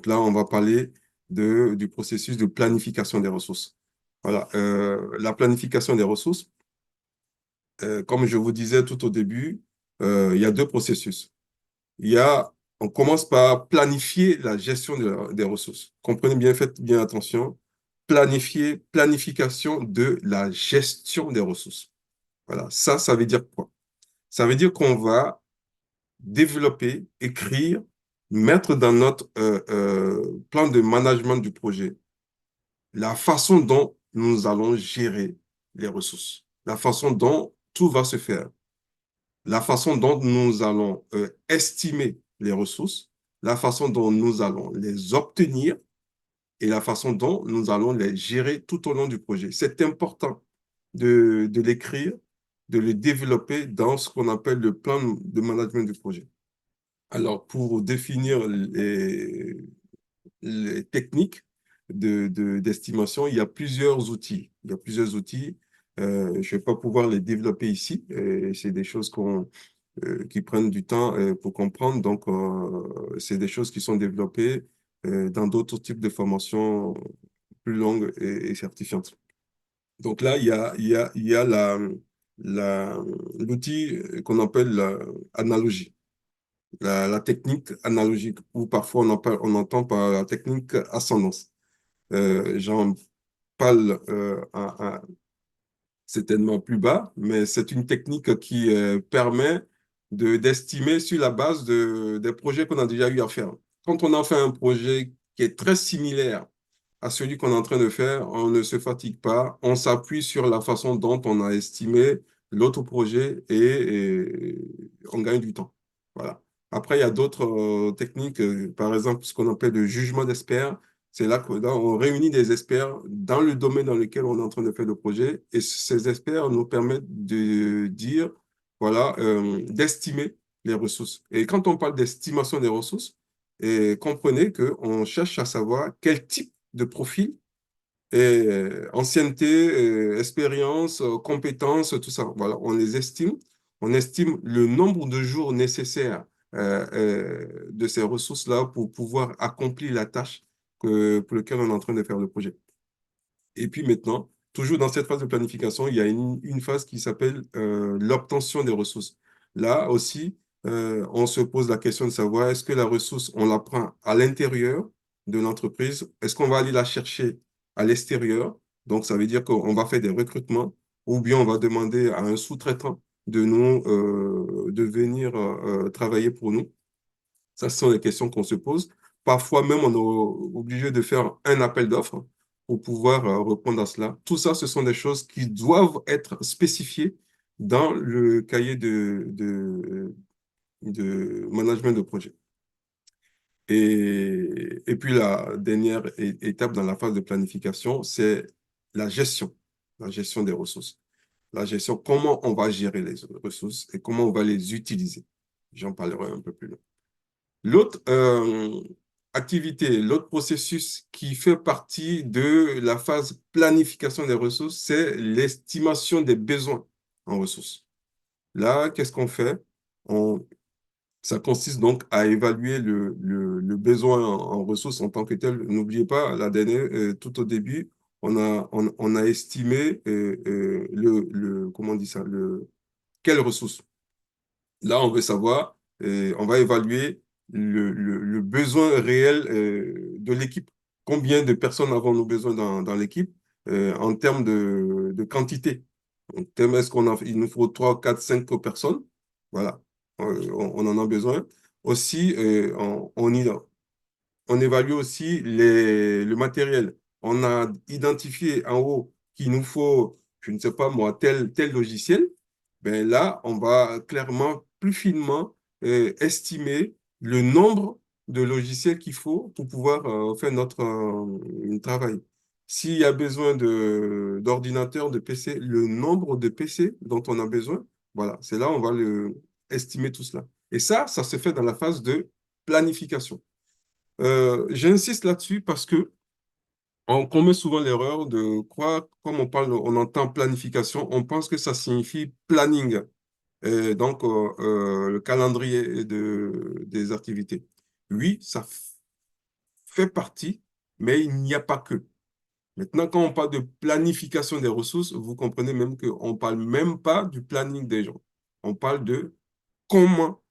là, on va parler du processus de planification des ressources. Voilà, la planification des ressources, comme je vous disais tout au début, il y a deux processus. Il y a, on commence par planifier la gestion des ressources. Comprenez bien, faites bien attention. Planification de la gestion des ressources. Voilà, ça veut dire quoi? Ça veut dire qu'on va développer, écrire, mettre dans notre plan de management du projet la façon dont nous allons gérer les ressources, la façon dont tout va se faire, la façon dont nous allons estimer les ressources, la façon dont nous allons les obtenir et la façon dont nous allons les gérer tout au long du projet. C'est important de l'écrire, de le développer dans ce qu'on appelle le plan de management du projet. Alors, pour définir les techniques d'estimation, il y a plusieurs outils. Il y a plusieurs outils. Je ne vais pas pouvoir les développer ici. C'est des choses qui prennent du temps pour comprendre. Donc, c'est des choses qui sont développées dans d'autres types de formations plus longues et certifiantes. Donc là, il y a l'outil qu'on appelle l'analogie, la technique analogique, ou parfois on entend par la technique ascendance. J'en parle certainement plus bas, mais c'est une technique qui permet d'estimer sur la base des projets qu'on a déjà eu à faire. Quand on a fait un projet qui est très similaire à celui qu'on est en train de faire, on ne se fatigue pas, on s'appuie sur la façon dont on a estimé l'autre projet et on gagne du temps. Voilà. Après, il y a d'autres techniques, par exemple, ce qu'on appelle le jugement d'experts. C'est là qu'on réunit des experts dans le domaine dans lequel on est en train de faire le projet et ces experts nous permettent de dire, voilà, d'estimer les ressources. Et quand on parle d'estimation des ressources, comprenez qu'on cherche à savoir quel type de profil, ancienneté, expérience, compétences, tout ça. Voilà, on les estime. On estime le nombre de jours nécessaires de ces ressources-là pour pouvoir accomplir la tâche pour laquelle on est en train de faire le projet. Et puis maintenant, toujours dans cette phase de planification, il y a une phase qui s'appelle l'obtention des ressources. Là aussi, on se pose la question de savoir est-ce que la ressource, on la prend à l'intérieur de l'entreprise? Est-ce qu'on va aller la chercher à l'extérieur? Donc, ça veut dire qu'on va faire des recrutements ou bien on va demander à un sous-traitant de venir travailler pour nous. Ça, ce sont les questions qu'on se pose. Parfois même, on est obligé de faire un appel d'offres pour pouvoir répondre à cela. Tout ça, ce sont des choses qui doivent être spécifiées dans le cahier de management de projet. Et puis, la dernière étape dans la phase de planification, c'est la gestion des ressources. La gestion, comment on va gérer les ressources et comment on va les utiliser. J'en parlerai un peu plus loin. L'autre activité, l'autre processus qui fait partie de la phase planification des ressources, c'est l'estimation des besoins en ressources. Là, qu'est-ce qu'on fait? Ça consiste donc à évaluer le besoin en ressources en tant que tel. N'oubliez pas, la dernière, tout au début, on a estimé comment on dit ça, quelles ressources. Là, on veut savoir, on va évaluer le besoin réel de l'équipe. Combien de personnes avons-nous besoin dans l'équipe en termes de quantité? En termes, il nous faut 3, 4, 5 personnes? Voilà, on en a besoin. Aussi, on évalue aussi le matériel. On a identifié en haut qu'il nous faut, je ne sais pas moi, tel logiciel. Ben là, on va clairement, plus finement, estimer le nombre de logiciels qu'il faut pour pouvoir faire notre travail. S'il y a besoin d'ordinateurs, de PC, le nombre de PC dont on a besoin, voilà, c'est là on va estimer tout cela. Et ça se fait dans la phase de planification. J'insiste là-dessus parce que on commet souvent l'erreur de croire, comme on entend planification, on pense que ça signifie planning, donc le calendrier des activités. Oui, ça fait partie, mais il n'y a pas que. Maintenant, quand on parle de planification des ressources, vous comprenez même qu'on ne parle même pas du planning des gens. On parle de comment.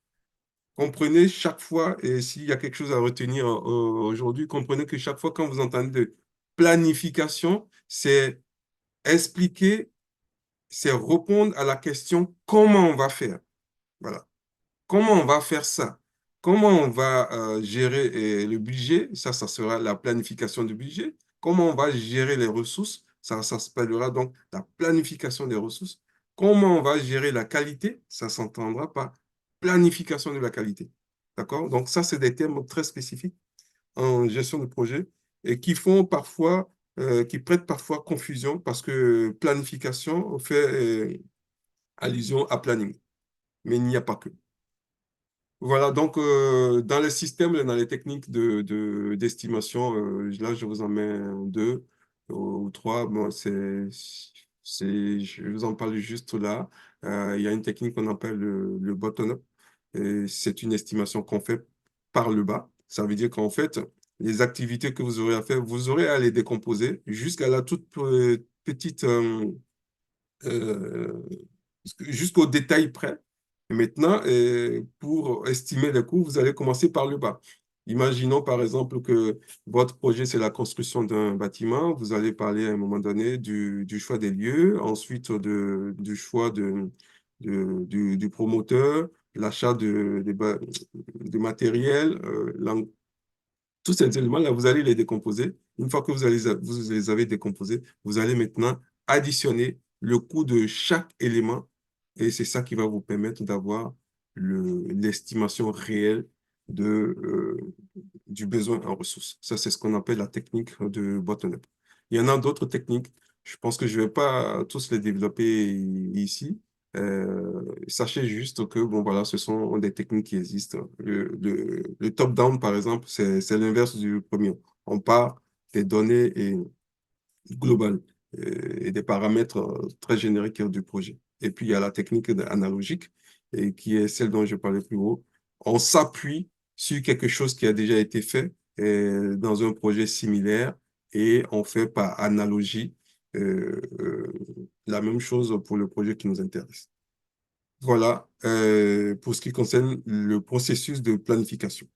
Comprenez chaque fois, et s'il y a quelque chose à retenir aujourd'hui, comprenez que chaque fois quand vous entendez de planification, c'est expliquer, c'est répondre à la question comment on va faire. Voilà. Comment on va faire ça? Comment on va gérer le budget? Ça sera la planification du budget. Comment on va gérer les ressources? Ça s'appellera donc la planification des ressources. Comment on va gérer la qualité? Ça s'entendra par planification de la qualité. D'accord? Donc, ça, c'est des termes très spécifiques en gestion de projet et qui font parfois, qui prêtent parfois confusion parce que planification fait allusion à planning. Mais il n'y a pas que. Voilà, donc dans les systèmes, dans les techniques d'estimation, là, je vous en mets deux ou trois. Bon, je vous en parle juste là. Il y a une technique qu'on appelle le bottom-up. Et c'est une estimation qu'on fait par le bas. Ça veut dire qu'en fait, les activités que vous aurez à faire, vous aurez à les décomposer jusqu'à la toute petite euh, jusqu'au détail près. Et maintenant, pour estimer les coûts, vous allez commencer par le bas. Imaginons par exemple que votre projet, c'est la construction d'un bâtiment. Vous allez parler à un moment donné du choix des lieux, ensuite du choix du promoteur, l'achat de matériel, tous ces éléments-là, vous allez les décomposer. Une fois que vous les avez décomposés, vous allez maintenant additionner le coût de chaque élément et c'est ça qui va vous permettre d'avoir l'estimation réelle de, du besoin en ressources. Ça, c'est ce qu'on appelle la technique de bottom-up. Il y en a d'autres techniques. Je pense que je ne vais pas tous les développer ici. Sachez juste que bon, voilà, ce sont des techniques qui existent. Le top-down, par exemple, c'est l'inverse du premier. On part des données globales et des paramètres très génériques du projet. Et puis, il y a la technique analogique, et qui est celle dont je parlais plus haut. On s'appuie sur quelque chose qui a déjà été fait dans un projet similaire et on fait par analogie la même chose pour le projet qui nous intéresse. Voilà, pour ce qui concerne le processus de planification.